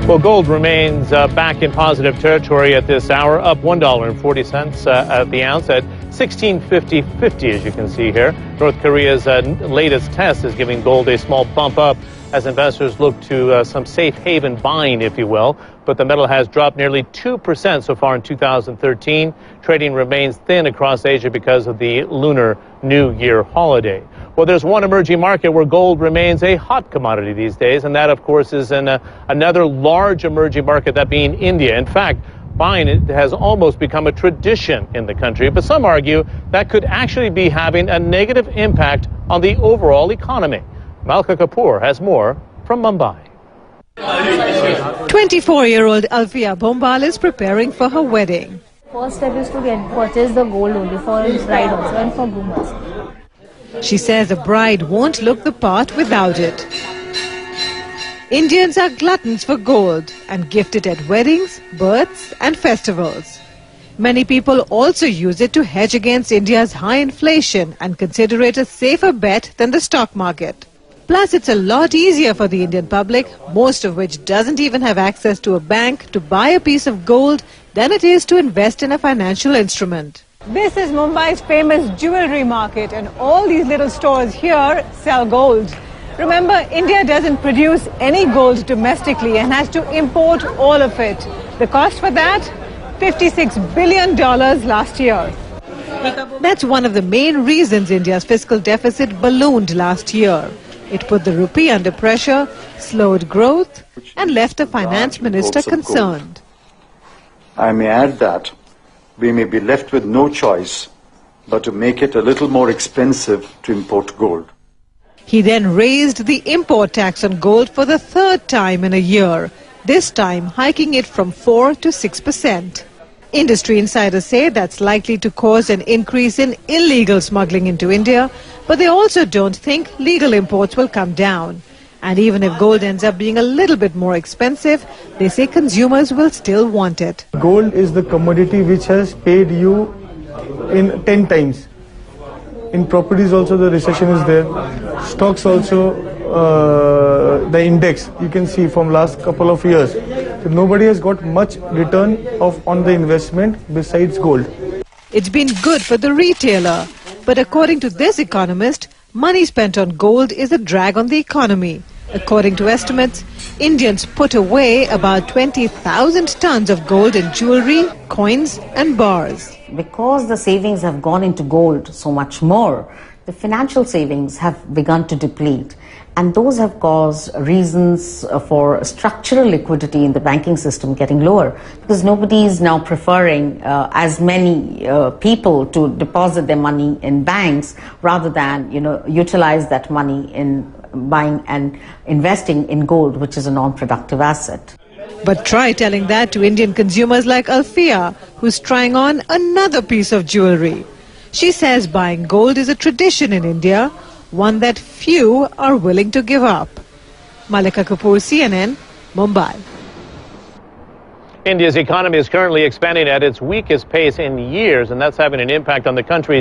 Well, gold remains back in positive territory at this hour, up $1.40 at the ounce at $16.50, as you can see here. North Korea's latest test is giving gold a small bump up as investors look to some safe haven buying, if you will. But the metal has dropped nearly 2% so far in 2013. Trading remains thin across Asia because of the Lunar New Year holiday. Well, there's one emerging market where gold remains a hot commodity these days, and that, of course, is in another large emerging market, that being India. In fact, buying it has almost become a tradition in the country, but some argue that could actually be having a negative impact on the overall economy. Malka Kapoor has more from Mumbai. 24-year-old Alfia Bombal is preparing for her wedding. First step is to purchase the gold only for bride also and for groomers. She says a bride won't look the part without it. Indians are gluttons for gold and gift it at weddings, births and festivals. Many people also use it to hedge against India's high inflation and consider it a safer bet than the stock market. Plus, it's a lot easier for the Indian public, most of which doesn't even have access to a bank, to buy a piece of gold than it is to invest in a financial instrument. This is Mumbai's famous jewelry market, and all these little stores here sell gold. Remember, India doesn't produce any gold domestically and has to import all of it. The cost for that? $56 billion last year. That's one of the main reasons India's fiscal deficit ballooned last year. It put the rupee under pressure, slowed growth, and left the finance minister concerned. I may add that we may be left with no choice but to make it a little more expensive to import gold. He then raised the import tax on gold for the third time in a year, this time hiking it from 4 to 6%. Industry insiders say that's likely to cause an increase in illegal smuggling into India, but they also don't think legal imports will come down. And even if gold ends up being a little bit more expensive, they say consumers will still want it. Gold is the commodity which has paid you in 10 times. In properties also the recession is there. Stocks also, the index, you can see from last couple of years. So nobody has got much return on the investment besides gold. It's been good for the retailer, but according to this economist, money spent on gold is a drag on the economy. According to estimates, Indians put away about 20,000 tons of gold in jewelry, coins and bars. Because the savings have gone into gold so much more, the financial savings have begun to deplete. And those have caused reasons for structural liquidity in the banking system getting lower, because nobody is now preferring as many people to deposit their money in banks rather than utilize that money in buying and investing in gold, which is a non-productive asset. But try telling that to Indian consumers like Alfia, who's trying on another piece of jewelry. She says buying gold is a tradition in India, one that few are willing to give up. Malika Kapoor, CNN, Mumbai. India's economy is currently expanding at its weakest pace in years, and that's having an impact on the country.